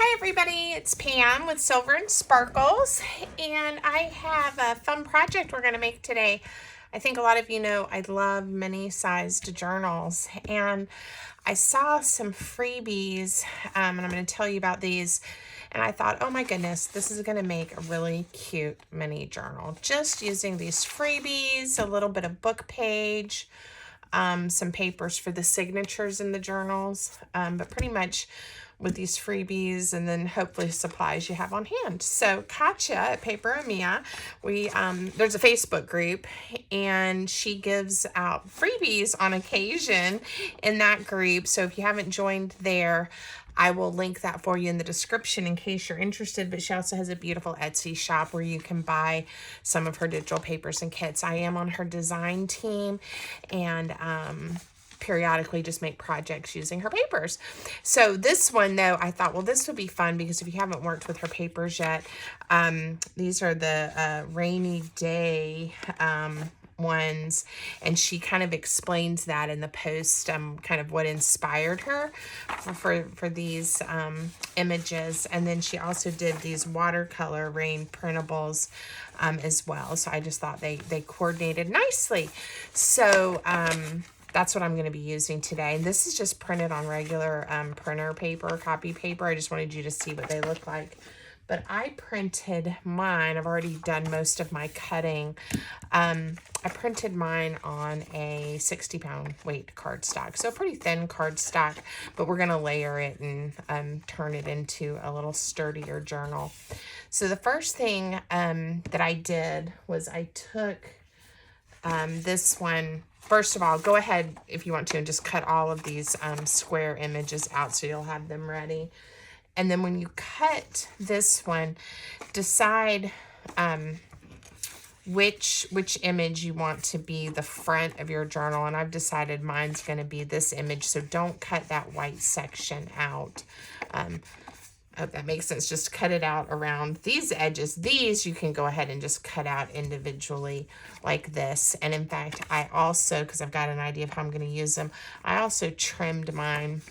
Hi everybody, it's Pam with Silver and Sparkles, and I have a fun project we're going to make today. I think a lot of you know I love mini-sized journals, and I saw some freebies, and I'm going to tell you about these, and I thought, oh my goodness, this is going to make a really cute mini journal. Just using these freebies, a little bit of book page, some papers for the signatures in the journals, but pretty much with these freebies and then hopefully supplies you have on hand. So Katya at Paper Mia, there's a Facebook group and she gives out freebies on occasion in that group. So if you haven't joined there, I will link that for you in the description in case you're interested. But she also has a beautiful Etsy shop where you can buy some of her digital papers and kits. I am on her design team, and periodically just make projects using her papers. So this one though, I thought, well, this would be fun because if you haven't worked with her papers yet, these are the rainy day ones, and she kind of explains that in the post, kind of what inspired her for these images. And then she also did these watercolor rain printables as well. So I just thought they coordinated nicely. So that's what I'm going to be using today. And this is just printed on regular printer paper, copy paper. I just wanted you to see what they look like. But I printed mine. I've already done most of my cutting. I printed mine on a 60-pound weight cardstock. So pretty thin cardstock, but we're going to layer it and turn it into a little sturdier journal. So the first thing that I did was I took this one. First of all, go ahead if you want to and just cut all of these square images out so you'll have them ready. And then when you cut this one, decide which image you want to be the front of your journal. And I've decided mine's going to be this image, so don't cut that white section out. I hope that makes sense. Just cut it out around these edges. These you can go ahead and just cut out individually like this. And in fact, I also, because I've got an idea of how I'm going to use them, I also trimmed mine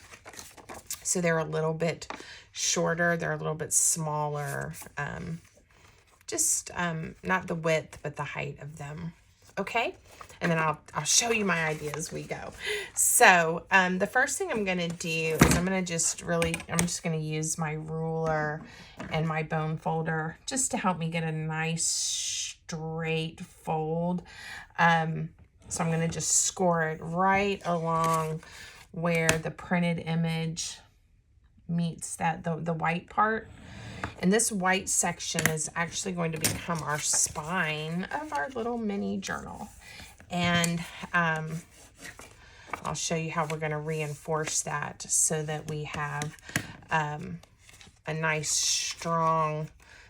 so they're a little bit shorter. They're a little bit smaller. Not the width, but the height of them. Okay? And then I'll show you my idea as we go. So the first thing I'm going to do is I'm just going to use my ruler and my bone folder just to help me get a nice straight fold. So I'm going to just score it right along where the printed image meets the white part. And this white section is actually going to become our spine of our little mini journal. And I'll show you how we're going to reinforce that so that we have a nice strong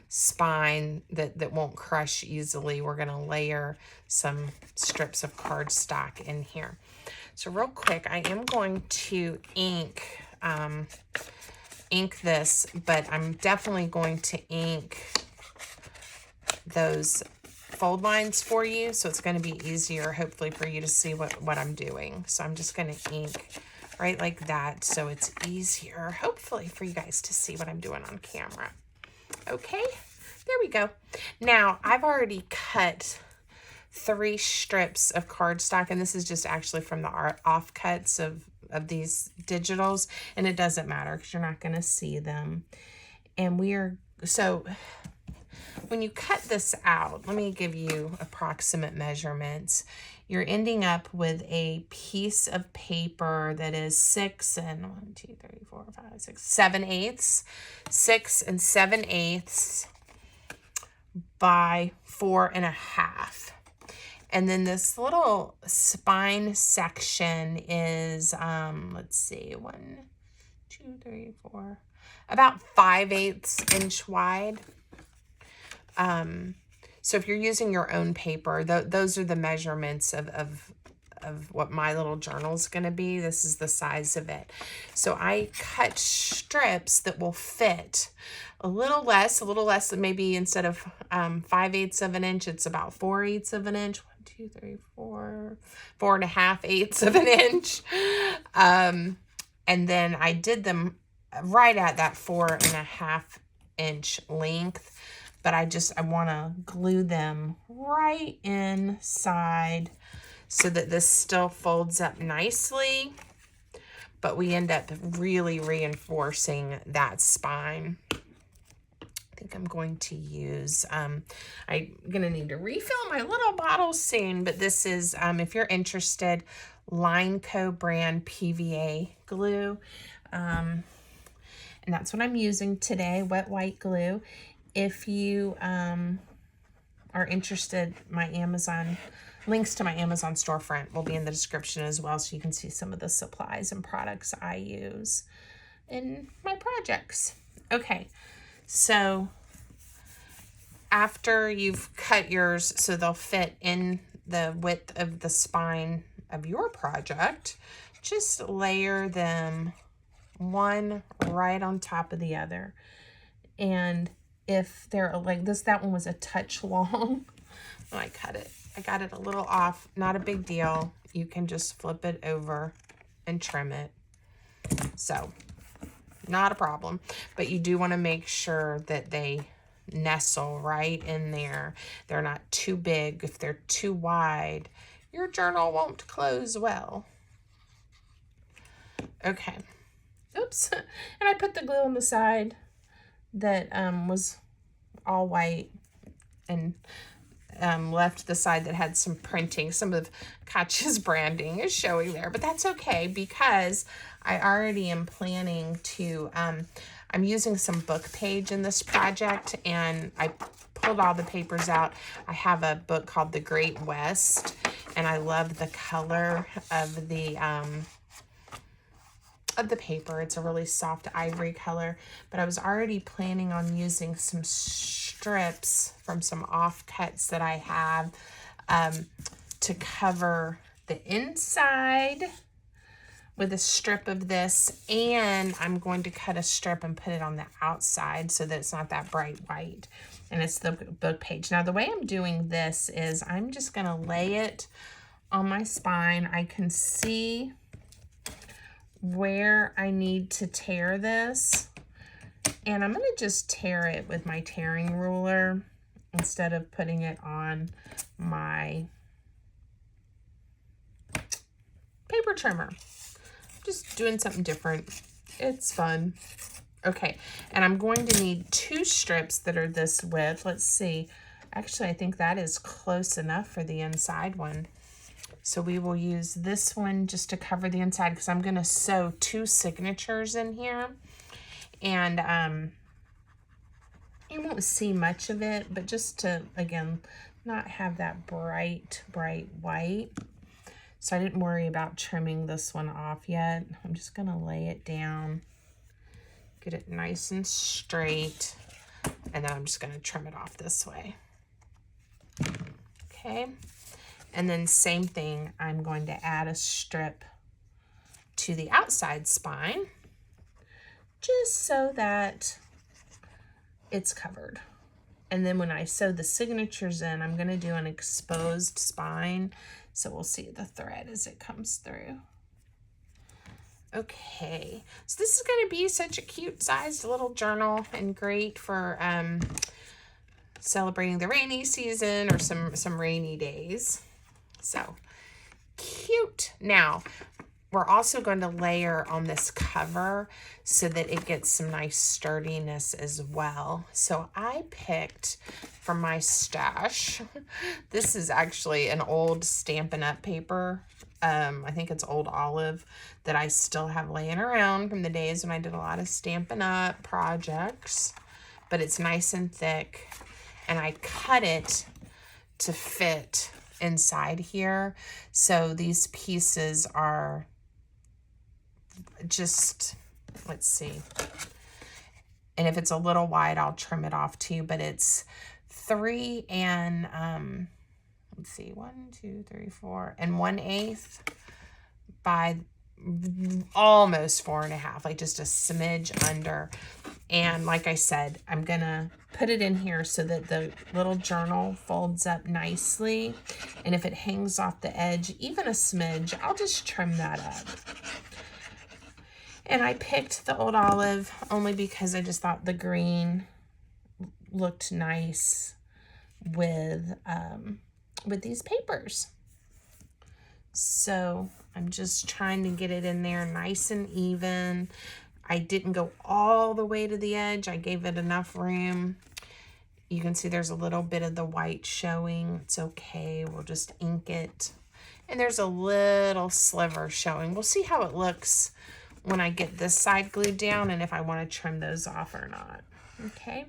spine that won't crush easily. We're going to layer some strips of cardstock in here. So real quick, I am going to ink this, but I'm definitely going to ink those fold lines for you, so it's going to be easier hopefully for you to see what I'm doing. So I'm just going to ink right like that so it's easier hopefully for you guys to see what I'm doing on camera. Okay, there we go. Now I've already cut 3 strips of cardstock, and this is just actually from the offcuts of these digitals, and it doesn't matter because you're not going to see them. And so when you cut this out, let me give you approximate measurements. You're ending up with a piece of paper that is 6 and 7/8 by 4.5. And then this little spine section is, let's see, 1, 2, 3, 4, about 5/8 inch wide. So if you're using your own paper, those are the measurements of what my little journal is going to be. This is the size of it. So I cut strips that will fit a little less than maybe instead of 5/8 of an inch, it's about 4/8 of an inch. 1, 2, 3, 4, 4.5/8 of an inch. And then I did them right at that 4.5-inch length, but I want to glue them right inside so that this still folds up nicely, but we end up really reinforcing that spine. I think I'm going to use, I'm going to need to refill my little bottles soon, but this is, if you're interested, Lineco brand PVA glue. And that's what I'm using today, wet white glue. If you are interested, my Amazon, links to my Amazon storefront will be in the description as well, so you can see some of the supplies and products I use in my projects. Okay, so after you've cut yours so they'll fit in the width of the spine of your project, just layer them one right on top of the other. And if they're like this, that one was a touch long. Oh, I cut it. I got it a little off. Not a big deal. You can just flip it over and trim it. So, not a problem. But you do want to make sure that they nestle right in there. They're not too big. If they're too wide, your journal won't close well. Okay. Oops. And I put the glue on the side that was all white, and left the side that had some printing. Some of Khyati's branding is showing there, but that's okay because I already am planning to, I'm using some book page in this project, and I pulled all the papers out. I have a book called The Great West, and I love the color of the paper. It's a really soft ivory color, but I was already planning on using some strips from some offcuts that I have to cover the inside with a strip of this, and I'm going to cut a strip and put it on the outside so that it's not that bright white, and it's the book page. Now the way I'm doing this is I'm just going to lay it on my spine. I can see where I need to tear this, and I'm going to just tear it with my tearing ruler instead of putting it on my paper trimmer. Just doing something different. It's fun. Okay, and I'm going to need 2 strips that are this width. Let's see. Actually, I think that is close enough for the inside one. So we will use this one just to cover the inside because I'm going to sew 2 signatures in here. And you won't see much of it, but just to, again, not have that bright white. So I didn't worry about trimming this one off yet. I'm just going to lay it down, get it nice and straight, and then I'm just going to trim it off this way. Okay. And then same thing, I'm going to add a strip to the outside spine just so that it's covered. And then when I sew the signatures in, I'm going to do an exposed spine, so we'll see the thread as it comes through. Okay, so this is going to be such a cute sized little journal and great for celebrating the rainy season or some rainy days. So cute. Now we're also going to layer on this cover so that it gets some nice sturdiness as well. So I picked from my stash, this is actually an old Stampin' Up paper. I think it's old olive that I still have laying around from the days when I did a lot of Stampin' Up projects, but it's nice and thick, and I cut it to fit inside here. So these pieces are just, let's see, and if it's a little wide I'll trim it off too, but it's 3 and let's see, 1, 2, 3, 4 and 1/8 by almost 4.5, like just a smidge under. And like I said, I'm gonna put it in here so that the little journal folds up nicely, and if it hangs off the edge even a smidge, I'll just trim that up. And I picked the Old Olive only because I just thought the green looked nice with these papers. So I'm just trying to get it in there nice and even. I didn't go all the way to the edge. I gave it enough room. You can see there's a little bit of the white showing. It's okay. We'll just ink it. And there's a little sliver showing. We'll see how it looks when I get this side glued down and if I want to trim those off or not. Okay.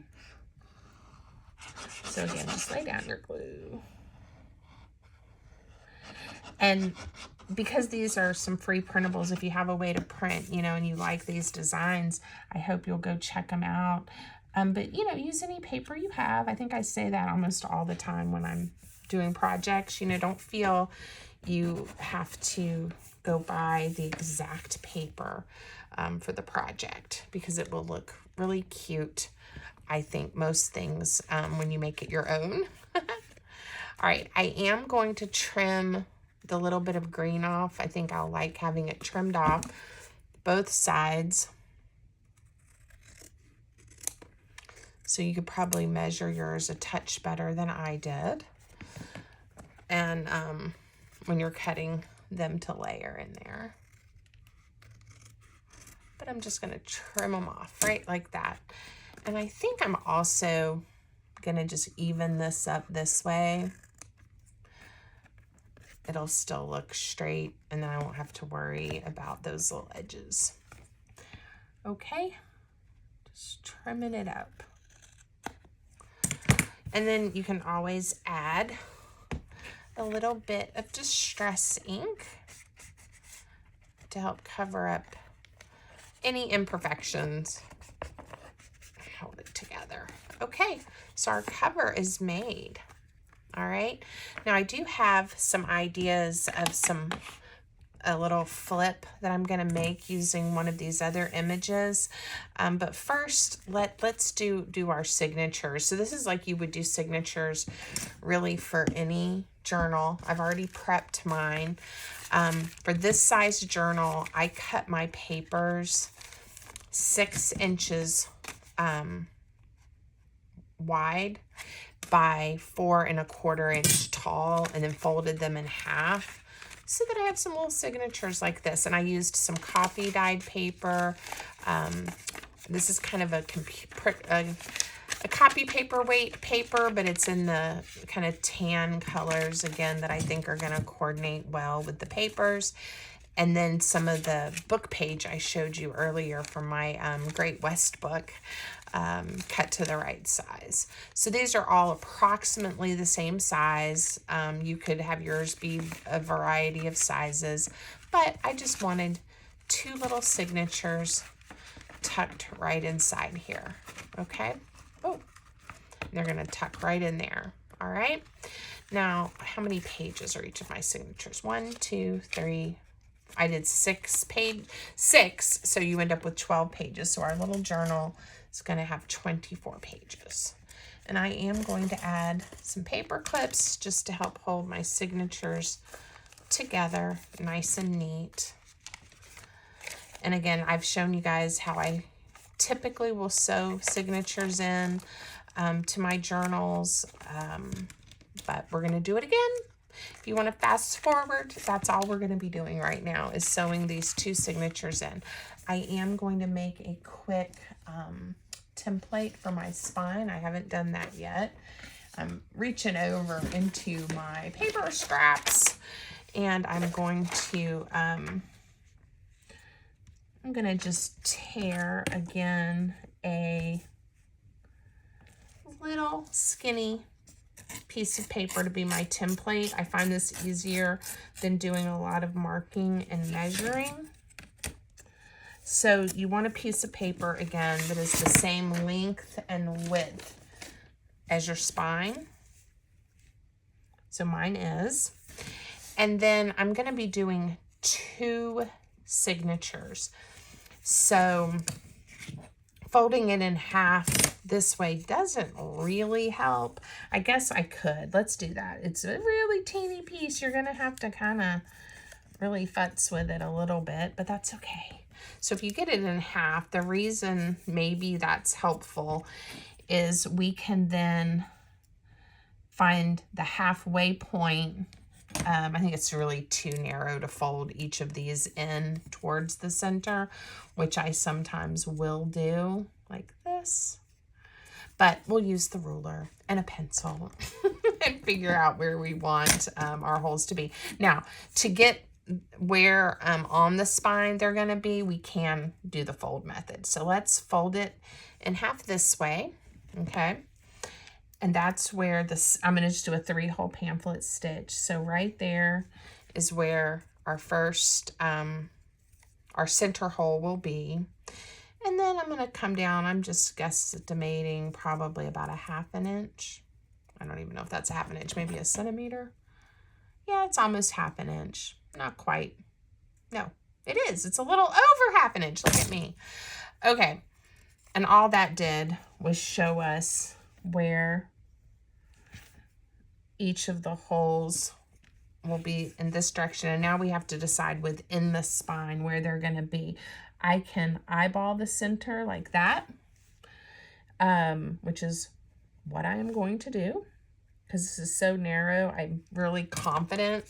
So again, just lay down your glue. And because these are some free printables, if you have a way to print, you know, and you like these designs, I hope you'll go check them out. But, you know, use any paper you have. I think I say that almost all the time when I'm doing projects. You know, don't feel you have to go buy the exact paper for the project, because it will look really cute, I think, most things when you make it your own. All right, I am going to trim the little bit of green off. I think I'll like having it trimmed off both sides. So you could probably measure yours a touch better than I did. And when you're cutting them to layer in there. But I'm just gonna trim them off right like that. And I think I'm also gonna just even this up this way. It'll still look straight, and then I won't have to worry about those little edges. Okay, just trimming it up. And then you can always add a little bit of Distress ink to help cover up any imperfections. Hold it together. Okay, so our cover is made. All right, now I do have some ideas of a little flip that I'm going to make using one of these other images. But first, let's do our signatures. So this is like you would do signatures really for any journal. I've already prepped mine. For this size journal, I cut my papers 6 inches wide by 4 1/4 inch tall, and then folded them in half so that I have some little signatures like this. And I used some coffee dyed paper. This is kind of a copy paper weight paper, but it's in the kind of tan colors again that I think are going to coordinate well with the papers. And then some of the book page I showed you earlier from my Great West book, cut to the right size. So these are all approximately the same size. You could have yours be a variety of sizes, but I just wanted 2 little signatures tucked right inside here. Okay. Oh, they're going to tuck right in there. All right. Now, how many pages are each of my signatures? 1, 2, 3. I did 6, so you end up with 12 pages. So our little journal is going to have 24 pages. And I am going to add some paper clips just to help hold my signatures together nice and neat. And again, I've shown you guys how I typically will sew signatures in to my journals, but we're going to do it again. If you want to fast forward, that's all we're going to be doing right now is sewing these 2 signatures in. I am going to make a quick template for my spine. I haven't done that yet. I'm reaching over into my paper scraps, and I'm going to just tear again a little skinny piece of paper to be my template. I find this easier than doing a lot of marking and measuring. So you want a piece of paper, again, that is the same length and width as your spine. So mine is. And then I'm going to be doing 2 signatures. So folding it in half this way doesn't really help. I guess I could. Let's do that. It's a really teeny piece. You're going to have to kind of really futz with it a little bit, but that's okay. So if you get it in half, the reason maybe that's helpful is we can then find the halfway point. I think it's really too narrow to fold each of these in towards the center, which I sometimes will do like this. But we'll use the ruler and a pencil and figure out where we want our holes to be. Now, to get where on the spine they're going to be, we can do the fold method. So let's fold it in half this way, okay? And that's where this, I'm going to just do a 3-hole pamphlet stitch. So right there is where our first, our center hole will be. And then I'm going to come down, I'm just guesstimating probably about a 1/2 inch. I don't even know if that's a 1/2 inch, maybe a centimeter. Yeah, it's almost 1/2 inch. Not quite. No, it is. It's a little over 1/2 inch. Look at me. Okay. And all that did was show us where each of the holes will be in this direction. And now we have to decide within the spine where they're going to be. I can eyeball the center like that, which is what I am going to do because this is so narrow. I'm really confident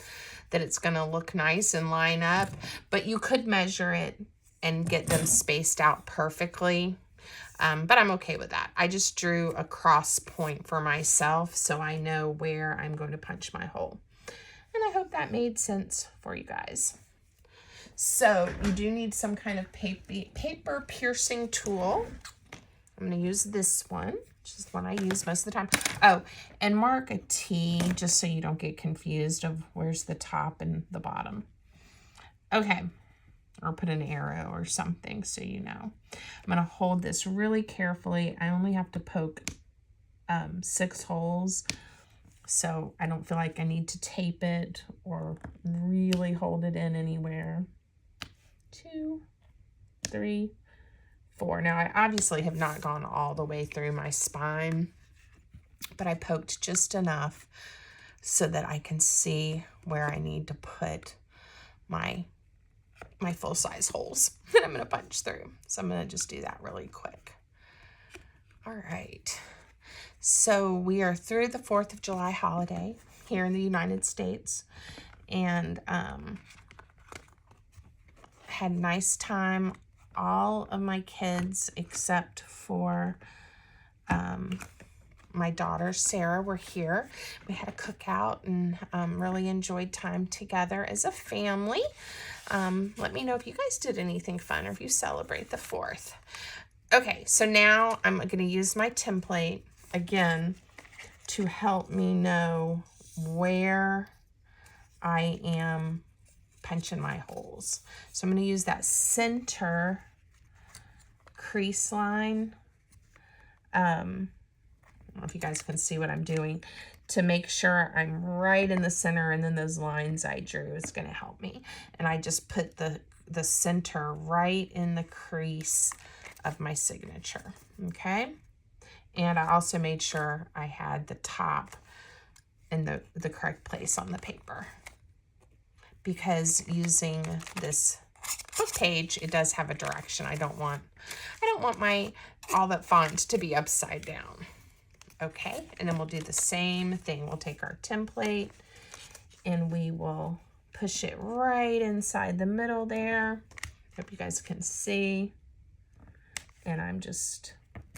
that it's going to look nice and line up, but you could measure it and get them spaced out perfectly. But I'm okay with that. I just drew a cross point for myself so I know where I'm going to punch my hole. And I hope that made sense for you guys. So you do need some kind of paper piercing tool. I'm going to use this one, which is the one I use most of the time. Oh, and mark a T just so you don't get confused of where's the top and the bottom. Okay. Or put an arrow or something so you know. I'm going to hold this really carefully. I only have to poke 6 holes, so I don't feel like I need to tape it or really hold it in anywhere. 2, 3, 4. Now, I obviously have not gone all the way through my spine, but I poked just enough so that I can see where I need to put my full-size holes that I'm going to punch through. So I'm going to just do that really quick. All right. So we are through the 4th of July holiday here in the United States, and had a nice time. All of my kids except for my daughter Sarah were here. We had a cookout and really enjoyed time together as a family. Let me know if you guys did anything fun or if you celebrate the 4th. Okay, so now I'm going to use my template again to help me know where I am punching my holes. So I'm going to use that center crease line. I don't know if you guys can see what I'm doing, to make sure I'm right in the center, and then those lines I drew is going to help me. And I just put the center right in the crease of my signature, okay? And I also made sure I had the top in the correct place on the paper, because using this book page, it does have a direction. I don't want all that font to be upside down. Okay, and then we'll do the same thing. We'll take our template and we will push it right inside the middle there. Hope you guys can see. And I'm just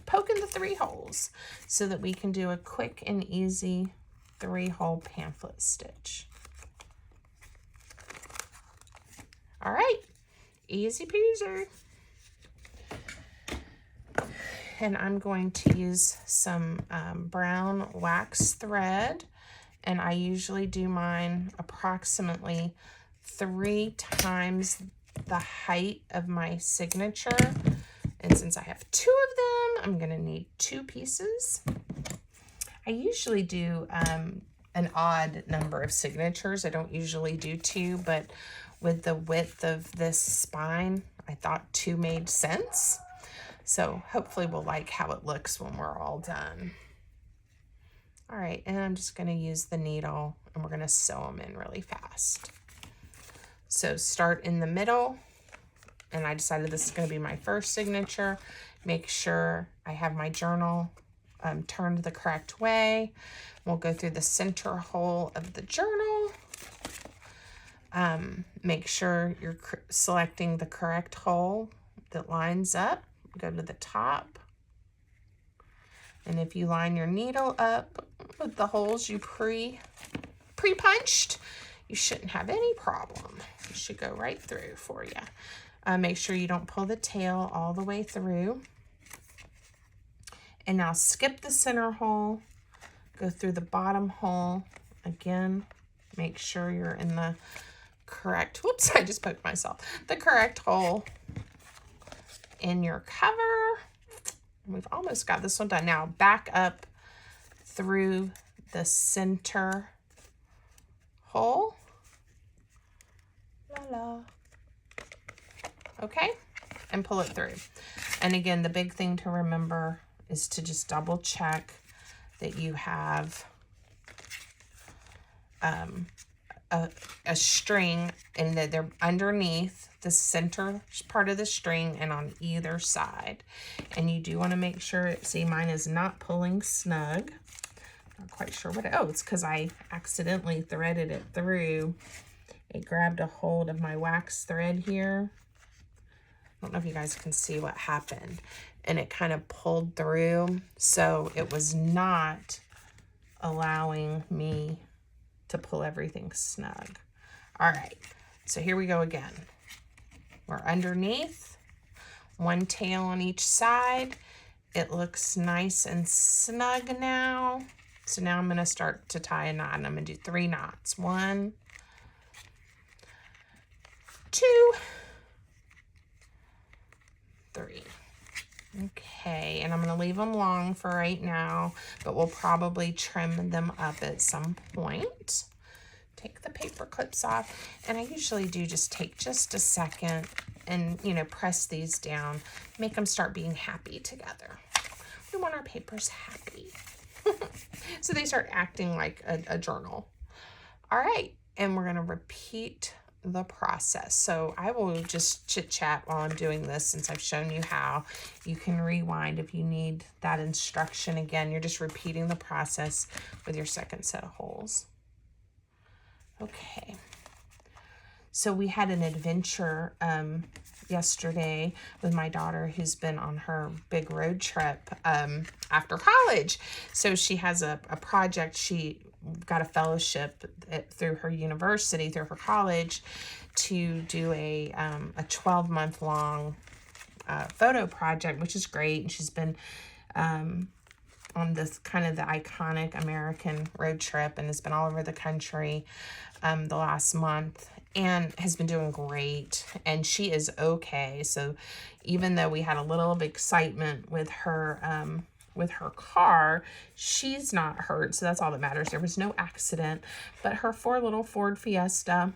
poking the 3 holes so that we can do a quick and easy 3-hole pamphlet stitch. All right, easy peasy. And I'm going to use some brown wax thread, and I usually do mine approximately 3 times the height of my signature. And since I have 2 of them, I'm going to need 2 pieces. I usually do an odd number of signatures. I don't usually do 2, but with the width of this spine, I thought 2 made sense. So hopefully we'll like how it looks when we're all done. All right, and I'm just going to use the needle, and we're going to sew them in really fast. So start in the middle and I decided this is going to be my first signature. Make sure I have my journal turned the correct way. We'll go through the center hole of the journal. Make sure you're selecting the correct hole that lines up. Go to the top. And if you line your needle up with the holes you pre-punched, you shouldn't have any problem. It should go right through for you. Make sure you don't pull the tail all the way through. And now skip the center hole, go through the bottom hole. Again, make sure you're in the correct, whoops, I just poked myself, the correct hole in your cover. We've almost got this one done. Now back up through the center hole. La la. Okay, and pull it through. And again, the big thing to remember is to just double check that you have a string and that they're underneath the center part of the string and on either side. And you do want to make sure, see, mine is not pulling snug. Not quite sure what it's because I accidentally threaded it through. It grabbed a hold of my wax thread here. I don't know if you guys can see what happened. And it kind of pulled through. So it was not allowing me to pull everything snug. All right, so here we go again. We're underneath, one tail on each side. It looks nice and snug now. So now I'm gonna start to tie a knot, and I'm gonna do 3 knots. 1, 2, 3. Okay, and I'm gonna leave them long for right now, but we'll probably trim them up at some point. Take the paper clips off, and I usually do just take just a second and, you know, press these down, make them start being happy together. We want our papers happy. So they start acting like a journal. All right, and we're gonna repeat the process. So I will just chit chat while I'm doing this since I've shown you how. You can rewind if you need that instruction again. You're just repeating the process with your second set of holes. Okay, so we had an adventure yesterday with my daughter who's been on her big road trip after college. So she has a project. She got a fellowship through her university, through her college, to do a 12-month long photo project, which is great. And she's been on this kind of the iconic American road trip and has been all over the country the last month and has been doing great. And she is okay. So even though we had a little of excitement with her car, she's not hurt. So that's all that matters. There was no accident, but her little Ford Fiesta,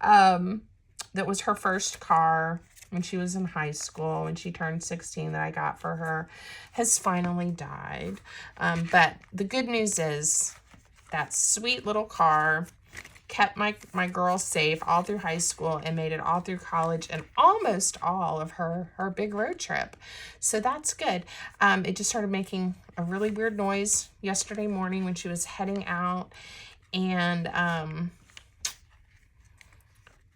that was her first car when she was in high school, when she turned 16, that I got for her, has finally died. But the good news is that sweet little car kept my girl safe all through high school and made it all through college and almost all of her big road trip. So that's good. It just started making a really weird noise yesterday morning when she was heading out. And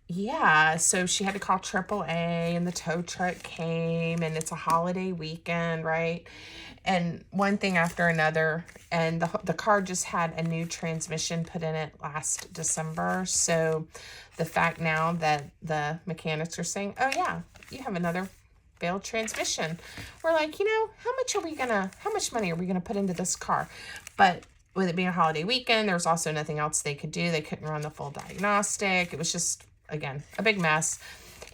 yeah, so she had to call AAA and the tow truck came, and it's a holiday weekend, right? And one thing after another, and the car just had a new transmission put in it last December. So the fact now that the mechanics are saying, oh yeah, you have another failed transmission. We're like, you know, how much money are we gonna put into this car? But with it being a holiday weekend, there was also nothing else they could do. They couldn't run the full diagnostic. It was just, again, a big mess.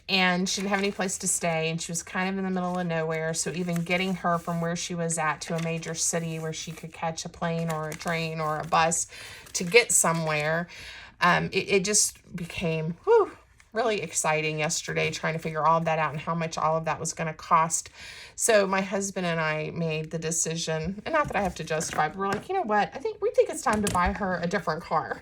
And she didn't have any place to stay, and she was kind of in the middle of nowhere. So even getting her from where she was at to a major city where she could catch a plane or a train or a bus to get somewhere, it just became really exciting yesterday, trying to figure all of that out and how much all of that was going to cost. So my husband and I made the decision, and not that I have to justify, but we're like, you know what? We think it's time to buy her a different car.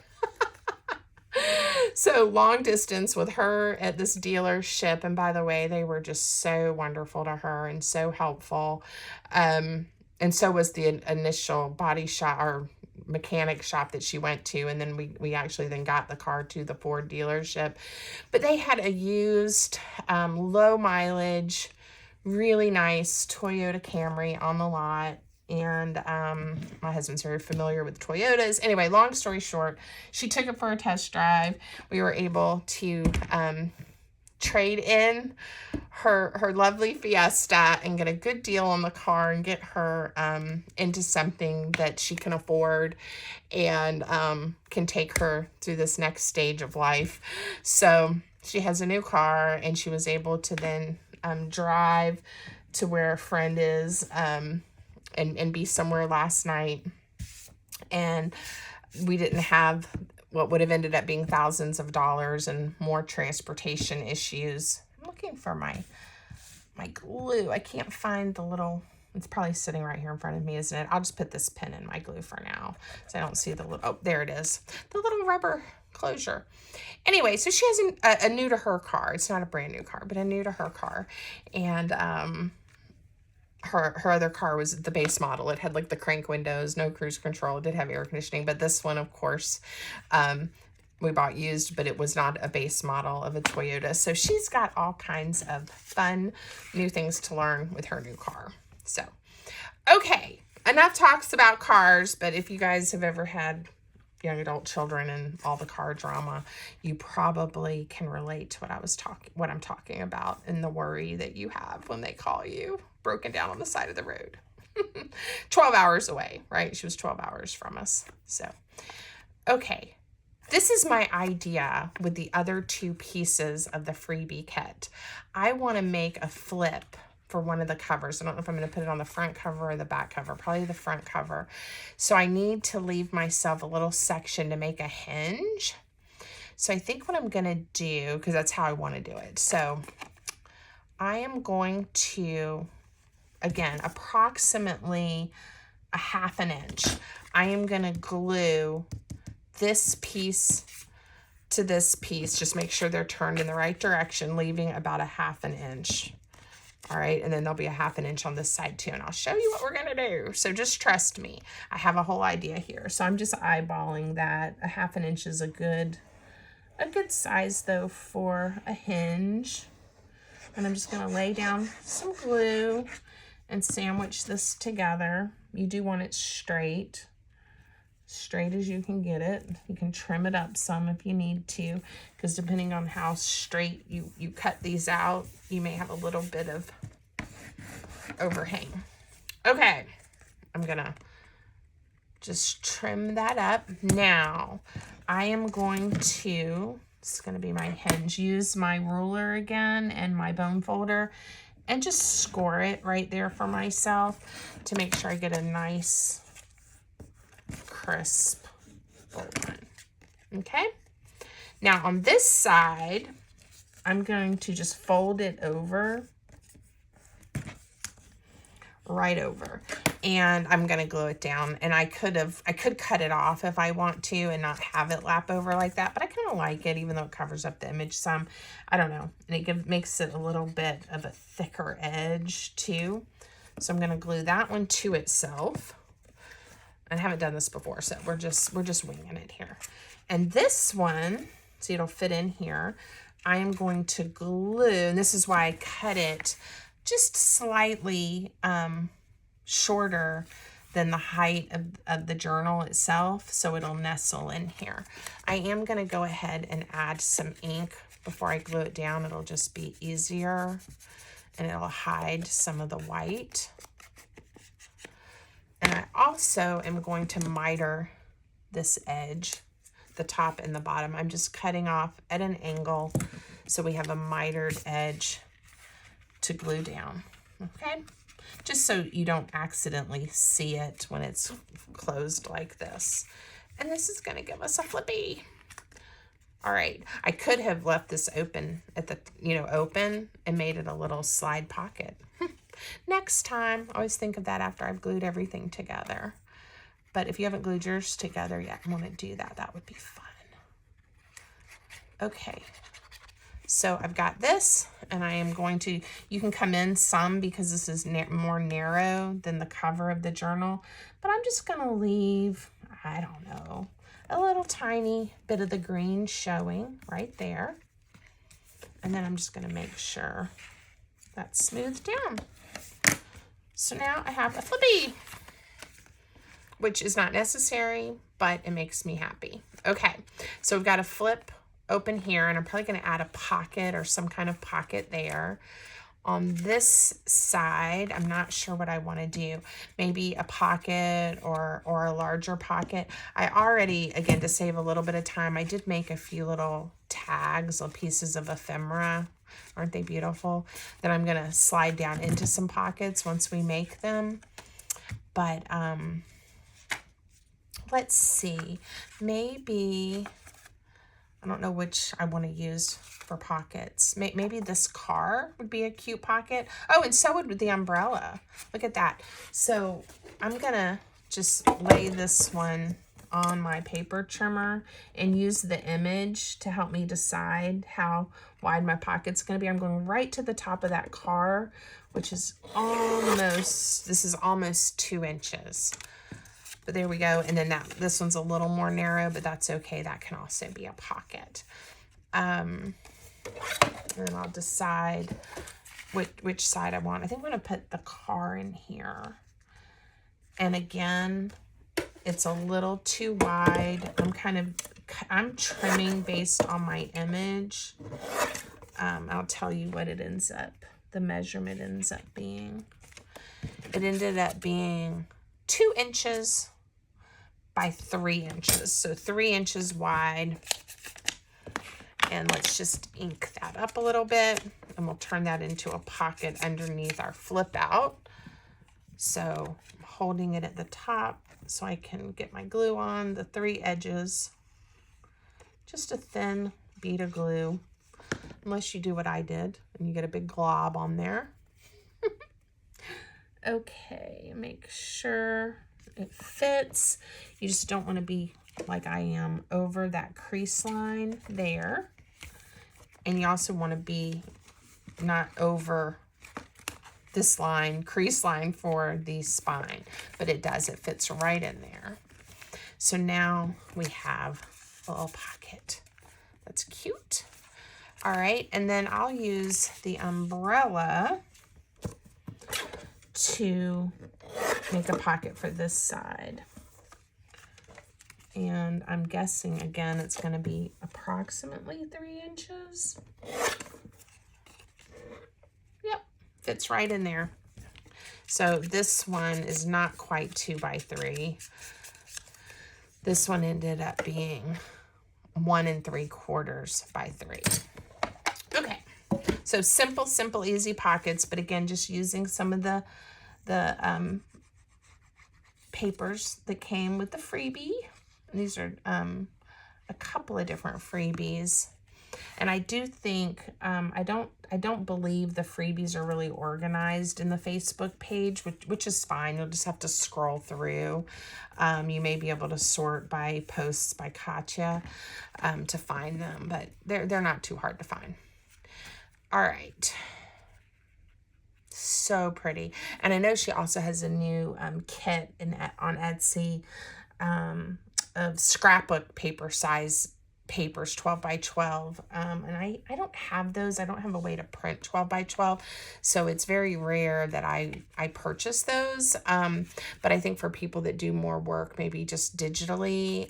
So long distance with her at this dealership. And by the way, they were just so wonderful to her and so helpful. And so was the initial body shop or mechanic shop that she went to. And then we actually then got the car to the Ford dealership. But they had a used, low mileage, really nice Toyota Camry on the lot. And my husband's very familiar with Toyotas. Anyway, long story short, she took it for a test drive. We were able to trade in her lovely Fiesta and get a good deal on the car and get her into something that she can afford and can take her through this next stage of life. So she has a new car, and she was able to then drive to where a friend is and be somewhere last night. And we didn't have what would have ended up being thousands of dollars and more transportation issues. I'm looking for my glue. I can't find the little, it's probably sitting right here in front of me, isn't it? I'll just put this pin in my glue for now, so I don't see the little, oh, there it is. The little rubber closure. Anyway, so she has a new to her car. It's not a brand new car, but a new to her car. And her other car was the base model. It had like the crank windows, no cruise control. It did have air conditioning, but this one, of course, we bought used, but it was not a base model of a Toyota. So she's got all kinds of fun new things to learn with her new car. So, okay, enough talks about cars, but if you guys have ever had young adult children and all the car drama, you probably can relate to what I'm talking about, and the worry that you have when they call you broken down on the side of the road. 12 hours away, right? She was 12 hours from us. So, okay. This is my idea with the other two pieces of the freebie kit. I want to make a flip for one of the covers. I don't know if I'm going to put it on the front cover or the back cover, probably the front cover. So I need to leave myself a little section to make a hinge. So I think what I'm going to do, because that's how I want to do it. So I am going to, again, approximately a 1/2 inch. I am going to glue this piece to this piece. Just make sure they're turned in the right direction, leaving about a 1/2 inch. All right, and then there'll be a 1/2 inch on this side too, and I'll show you what we're gonna do. So just trust me, I have a whole idea here. So I'm just eyeballing that. A 1/2 inch is a good size though for a hinge. And I'm just gonna lay down some glue and sandwich this together. You do want it straight as you can get it. You can trim it up some if you need to, because depending on how straight you cut these out, you may have a little bit of overhang. Okay, I'm gonna just trim that up. Now, I am going to, this is gonna be my hinge, use my ruler again and my bone folder and just score it right there for myself to make sure I get a nice crisp bolt on. Okay, now on this side, I'm going to just fold it over, right over, and I'm going to glue it down. And I could cut it off if I want to and not have it lap over like that, but I kind of like it, even though it covers up the image some. I don't know, and it makes it a little bit of a thicker edge too. So I'm going to glue that one to itself. I haven't done this before, so we're just winging it here. And this one, so it'll fit in here, I am going to glue, and this is why I cut it just slightly shorter than the height of the journal itself, so it'll nestle in here. I am going to go ahead and add some ink before I glue it down. It'll just be easier, and it'll hide some of the white. And I also am going to miter this edge, the top and the bottom. I'm just cutting off at an angle so we have a mitered edge to glue down, okay? Just so you don't accidentally see it when it's closed like this. And this is gonna give us a flippy. All right, I could have left this open at the, open and made it a little slide pocket. Next time, always think of that after I've glued everything together. But if you haven't glued yours together yet and want to do that, that would be fun. Okay, so I've got this, and I am going to, you can come in some because this is more narrow than the cover of the journal, but I'm just going to leave, I don't know, a little tiny bit of the green showing right there. And then I'm just going to make sure that's smoothed down. So now I have a flippy, which is not necessary, but it makes me happy. Okay, so we've got a flip open here, and I'm probably going to add a pocket or some kind of pocket there. On this side, I'm not sure what I want to do. Maybe a pocket or a larger pocket. I already, again, to save a little bit of time, I did make a few little tags, little pieces of ephemera. Aren't they beautiful? That I'm going to slide down into some pockets once we make them. But let's see. Maybe, I don't know which I want to use for pockets. Maybe this car would be a cute pocket. Oh, and so would the umbrella. Look at that. So I'm going to just lay this one on my paper trimmer and use the image to help me decide how wide my pocket's going to be. I'm going right to the top of that car, which is almost, this is almost 2 inches. But there we go. And then this one's a little more narrow, but that's okay. That can also be a pocket. And then I'll decide which side I want. I think I'm going to put the car in here. And again, it's a little too wide. I'm trimming based on my image. I'll tell you what it ends up, the measurement ends up being. It ended up being 2 inches by 3 inches. So 3 inches wide. And let's just ink that up a little bit. And we'll turn that into a pocket underneath our flip out. So I'm holding it at the top so I can get my glue on the 3 edges. Just a thin bead of glue. Unless you do what I did and you get a big glob on there. Okay, make sure it fits. You just don't want to be like I am over that crease line there. And you also want to be not over this line, crease line for the spine, but it does, it fits right in there. So now we have a little pocket. That's cute. All right, and then I'll use the umbrella to make a pocket for this side. And I'm guessing, again, it's going to be approximately 3 inches. Yep, fits right in there. So this one is not quite 2 by 3. This one ended up being 1 3/4 by 3. Okay, so simple, easy pockets, but again, just using some of the papers that came with the freebie. And these are a couple of different freebies. And I do think, I don't believe the freebies are really organized in the Facebook page, which is fine. You'll just have to scroll through. You may be able to sort by posts by Khyati to find them, but they're not too hard to find. All right. So pretty. And I know she also has a new kit on Etsy of scrapbook paper size papers, 12 by 12. And I don't have those. I don't have a way to print 12 by 12. So it's very rare that I purchase those. But I think for people that do more work, maybe just digitally,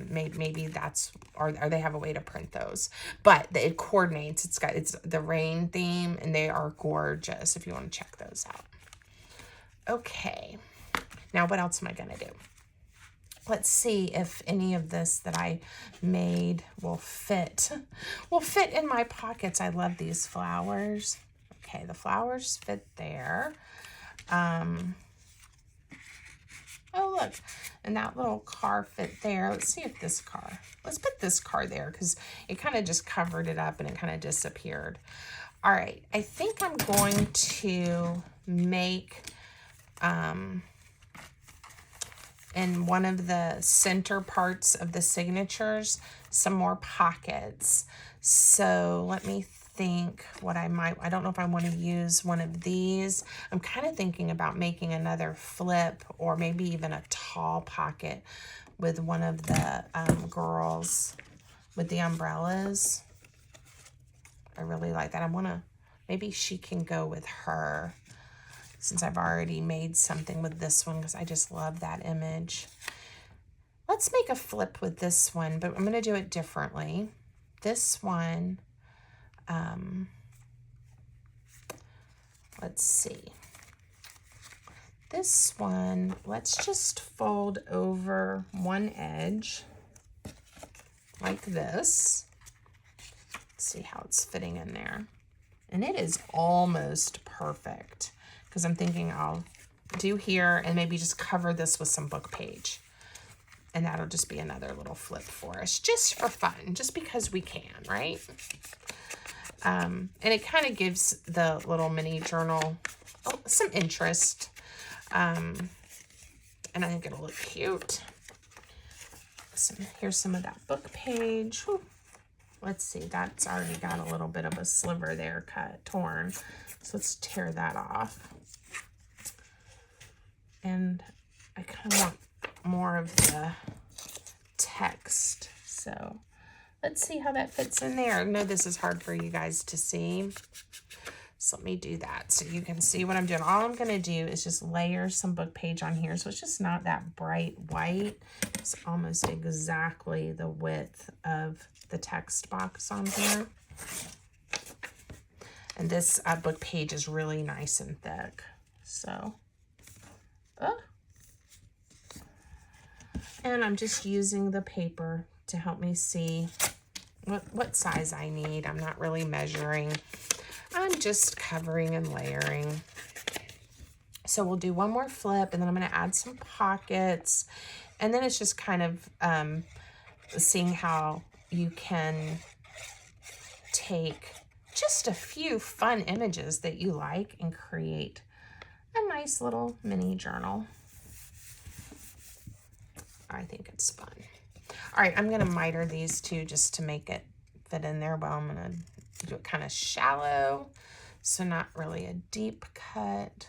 maybe that's, or they have a way to print those. But it coordinates. It's the rain theme, and they are gorgeous if you want to check those out. Okay. Now what else am I going to do? Let's see if any of this that I made will fit in my pockets. I love these flowers. Okay, the flowers fit there. Oh, look, and that little car fit there. Let's see if this car, let's put this car there because it kind of just covered it up and it kind of disappeared. All right, I think I'm going to make in one of the center parts of the signatures some more pockets. So let me think what I don't know if I want to use one of these. I'm kind of thinking about making another flip or maybe even a tall pocket with one of the girls with the umbrellas. I really like that. Maybe she can go with her since I've already made something with this one because I just love that image. Let's make a flip with this one, but I'm going to do it differently. This one, let's see. This one, let's just fold over one edge like this. Let's see how it's fitting in there. And it is almost perfect because I'm thinking I'll do here and maybe just cover this with some book page. And that'll just be another little flip for us, just for fun, just because we can, right? And it kind of gives the little mini journal some interest. And I think it'll look cute. Here's some of that book page. Whew. Let's see, that's already got a little bit of a sliver there torn. So let's tear that off. And I kind of want more of the text. So let's see how that fits in there. I know this is hard for you guys to see. So let me do that so you can see what I'm doing. All I'm going to do is just layer some book page on here. So it's just not that bright white. It's almost exactly the width of the text box on here. And this book page is really nice and thick. So, and I'm just using the paper to help me see what size I need. I'm not really measuring. I'm just covering and layering. So we'll do one more flip and then I'm going to add some pockets. And then it's just kind of seeing how you can take just a few fun images that you like and create a nice little mini journal. I think it's fun. All right, I'm going to miter these two just to make it fit in there, but I'm going to do it kind of shallow, so not really a deep cut.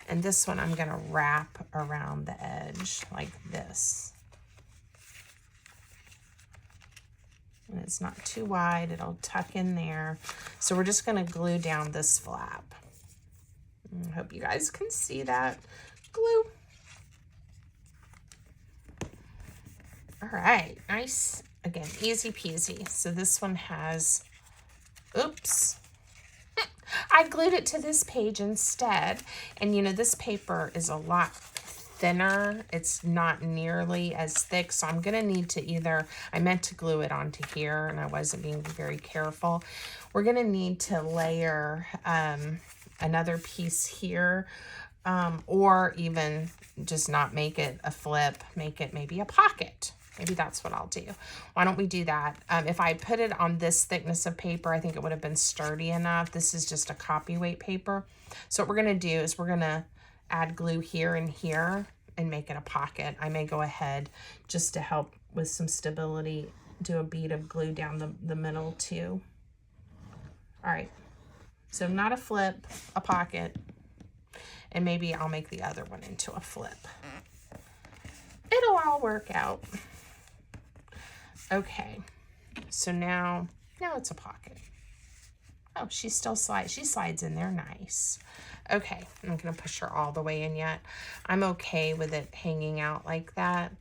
And this one I'm going to wrap around the edge like this. And it's not too wide, it'll tuck in there. So we're just going to glue down this flap. I hope you guys can see that glue. All right, nice. Again, easy peasy. So this one has, oops, I glued it to this page instead. And you know, this paper is a lot thinner. It's not nearly as thick. So I'm gonna need to either, I meant to glue it onto here and I wasn't being very careful. We're gonna need to layer another piece here, or even just not make it a flip, make it maybe a pocket. Maybe that's what I'll do. Why don't we do that? If I put it on this thickness of paper, I think it would have been sturdy enough. This is just a copy weight paper. So what we're gonna do is we're gonna add glue here and here and make it a pocket. I may go ahead just to help with some stability, do a bead of glue down the middle too. All right, so not a flip, a pocket, and maybe I'll make the other one into a flip. It'll all work out. Okay, so now it's a pocket. Oh, she still slides. She slides in there nice. Okay, I'm not gonna push her all the way in yet. I'm okay with it hanging out like that.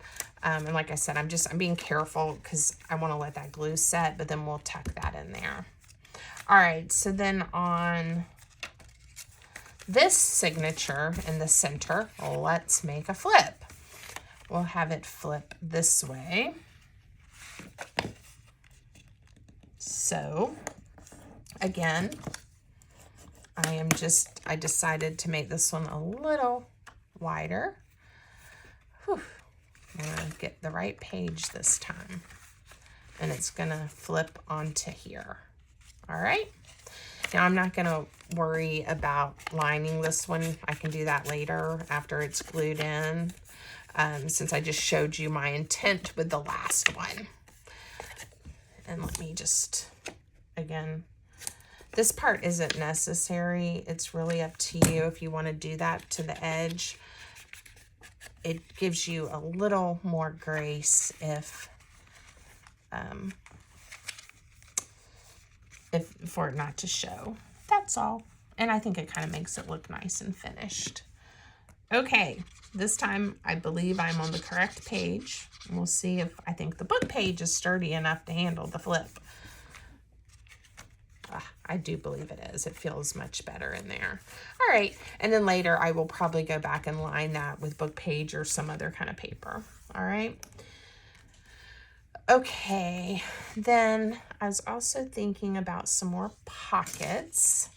And like I said, I'm being careful because I want to let that glue set, but then we'll tuck that in there. All right, so then on this signature in the center, let's make a flip. We'll have it flip this way. So again, I decided to make this one a little wider. Whew. I'm gonna get the right page this time. And it's gonna flip onto here. All right. Now I'm not going to worry about lining this one. I can do that later after it's glued in, since I just showed you my intent with the last one. And let me just, again, this part isn't necessary. It's really up to you if you want to do that to the edge. It gives you a little more grace if for it not to show. That's all. And I think it kind of makes it look nice and finished. Okay, this time I believe I'm on the correct page. And we'll see if I think the book page is sturdy enough to handle the flip. I do believe it is. It feels much better in there. All right, and then later I will probably go back and line that with book page or some other kind of paper. All right. Okay, then I was also thinking about some more pockets.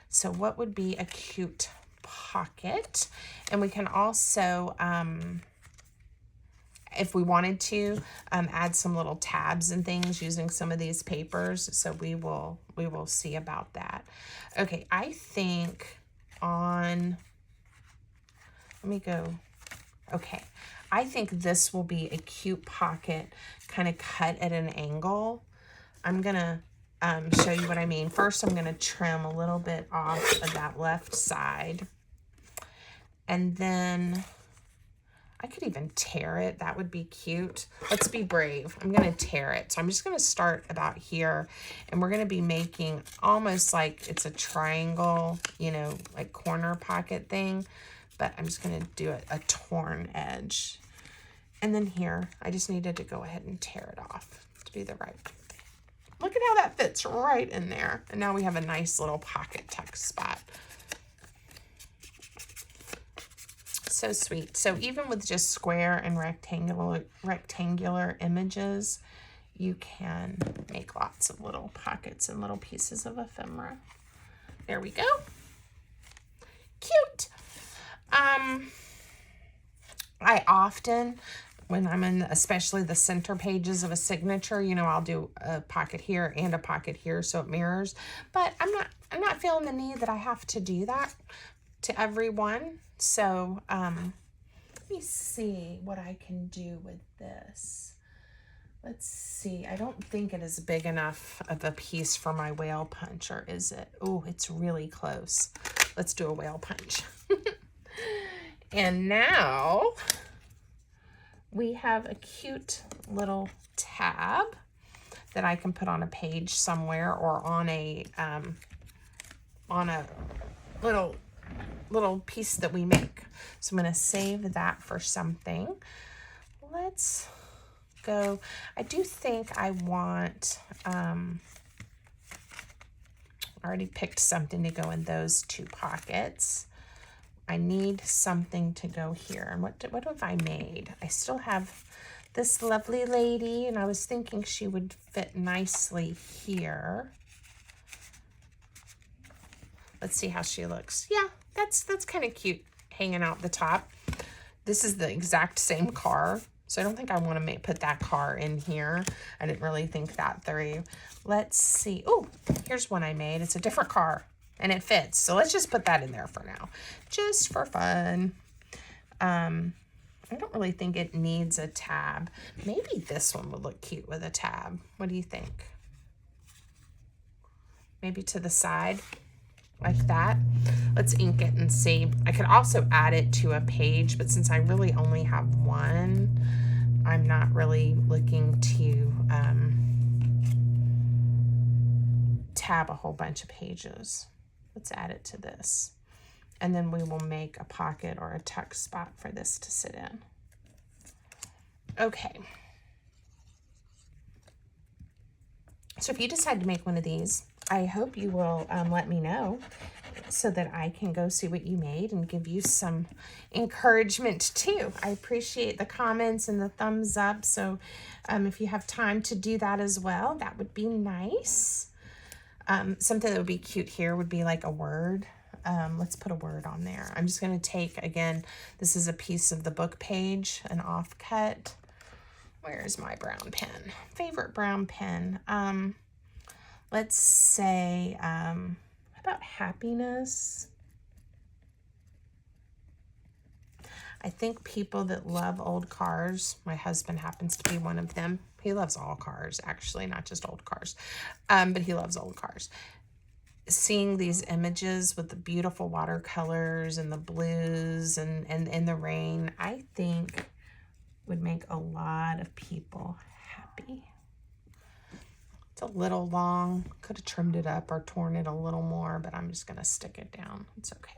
So what would be a cute pocket? And we can also, if we wanted to, add some little tabs and things using some of these papers. So we will see about that. Okay, I think on, let me go, okay. I think this will be a cute pocket, kind of cut at an angle. I'm gonna show you what I mean. First, I'm gonna trim a little bit off of that left side. And then I could even tear it. That would be cute. Let's be brave. I'm gonna tear it. So I'm just gonna start about here, and we're gonna be making almost like it's a triangle, you know, like corner pocket thing. But I'm just gonna do a torn edge. And then here, I just needed to go ahead and tear it off to be the right. Look at how that fits right in there. And now we have a nice little pocket tuck spot. So sweet. So even with just square and rectangular images, you can make lots of little pockets and little pieces of ephemera. There we go. Cute. I often, when I'm in especially the center pages of a signature, you know, I'll do a pocket here and a pocket here so it mirrors. But I'm not feeling the need that I have to do that to every one. So let me see what I can do with this. Let's see. I don't think it is big enough of a piece for my whale punch, or is it? Oh, it's really close. Let's do a whale punch. And now we have a cute little tab that I can put on a page somewhere, or on a little piece that we make. So I'm going to save that for something. Let's go. I do think I want, I already picked something to go in those two pockets. I need something to go here. And what have I made? I still have this lovely lady, and I was thinking she would fit nicely here. Let's see how she looks. Yeah, that's kind of cute, hanging out the top. This is the exact same car, so I don't think I want to put that car in here. I didn't really think that through. Let's see. Oh, here's one I made. It's a different car, and it fits. So let's just put that in there for now, just for fun. I don't really think it needs a tab. Maybe this one would look cute with a tab. What do you think? Maybe to the side, like that. Let's ink it and see. I could also add it to a page, but since I really only have one, I'm not really looking to tab a whole bunch of pages. Let's add it to this. And then we will make a pocket or a tuck spot for this to sit in. Okay. So if you decide to make one of these, I hope you will let me know so that I can go see what you made and give you some encouragement too. I appreciate the comments and the thumbs up. So if you have time to do that as well, that would be nice. Something that would be cute here would be like a word. Let's put a word on there. I'm just going to take, again, this is a piece of the book page, an offcut. Where's my brown pen? Favorite brown pen. let's say, how about happiness? I think people that love old cars, my husband happens to be one of them. He loves all cars, actually, not just old cars, but he loves old cars. Seeing these images with the beautiful watercolors and the blues and in the rain, I think would make a lot of people happy. It's a little long. Could have trimmed it up or torn it a little more, but I'm just going to stick it down. It's okay.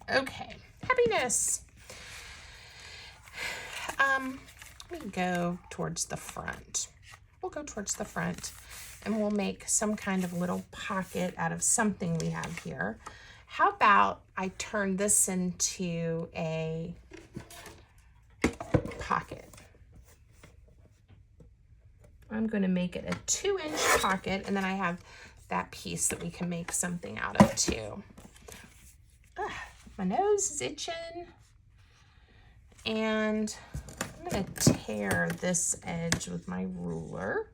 Okay, happiness. Let me go towards the front. We'll go towards the front and we'll make some kind of little pocket out of something we have here. How about I turn this into a pocket? I'm going to make it a 2-inch pocket, and then I have that piece that we can make something out of too. Ugh, my nose is itching. And I'm going to tear this edge with my ruler.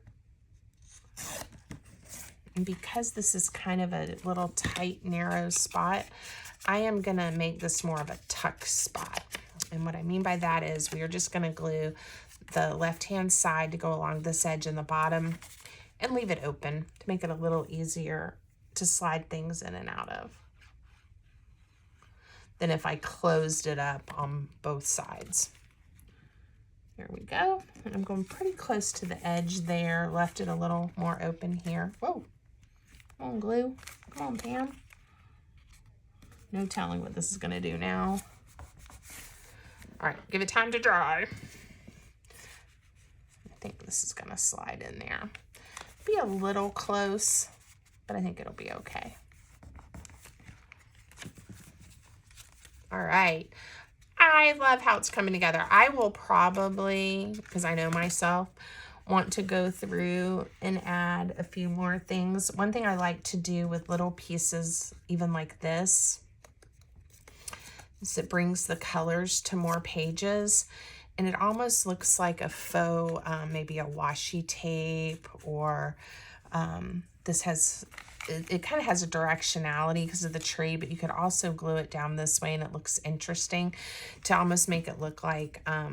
And because this is kind of a little tight, narrow spot, I am going to make this more of a tuck spot. And what I mean by that is we are just going to glue the left-hand side to go along this edge in the bottom and leave it open to make it a little easier to slide things in and out of than if I closed it up on both sides. Here we go. And I'm going pretty close to the edge there, left it a little more open here. Whoa, come on, glue. Come on, Pam. No telling what this is gonna do now. All right, give it time to dry. I think this is gonna slide in there. Be a little close, but I think it'll be okay. All right, I love how it's coming together. I will probably, because I know myself, want to go through and add a few more things. One thing I like to do with little pieces, even like this, is it brings the colors to more pages, and it almost looks like a faux, maybe a washi tape, or this has, it kind of has a directionality because of the tree, but you could also glue it down this way and it looks interesting to almost make it look like, I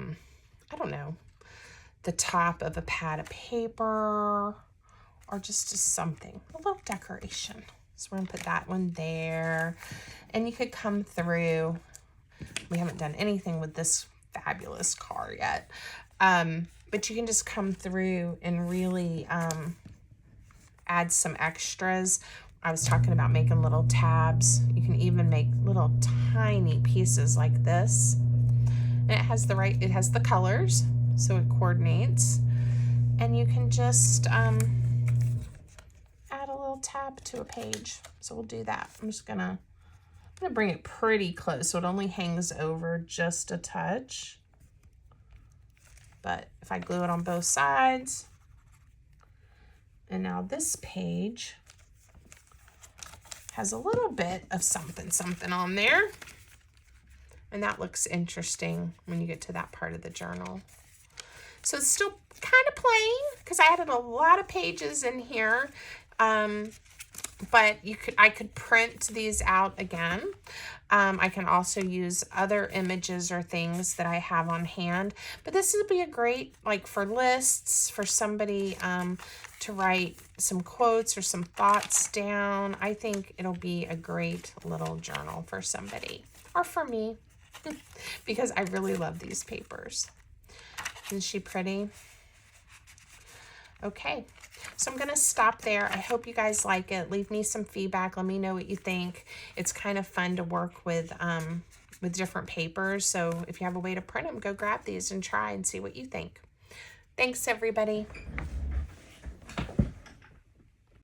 don't know, the top of a pad of paper or just something, a little decoration. So we're gonna put that one there, and you could come through. We haven't done anything with this fabulous car yet, but you can just come through and really add some extras. I was talking about making little tabs. You can even make little tiny pieces like this. And it has the colors, so it coordinates. And you can just add a little tab to a page. So we'll do that. I'm gonna bring it pretty close so it only hangs over just a touch. But if I glue it on both sides, and now this page has a little bit of something on there. And that looks interesting when you get to that part of the journal. So it's still kind of plain because I added a lot of pages in here. But I could print these out again. I can also use other images or things that I have on hand. But this would be a great, like, for lists, for somebody to write some quotes or some thoughts down. I think it'll be a great little journal for somebody, or for me, because I really love these papers. Isn't she pretty? Okay, so I'm going to stop there. I hope you guys like it. Leave me some feedback. Let me know what you think. It's kind of fun to work with different papers. So if you have a way to print them, go grab these and try and see what you think. Thanks, everybody.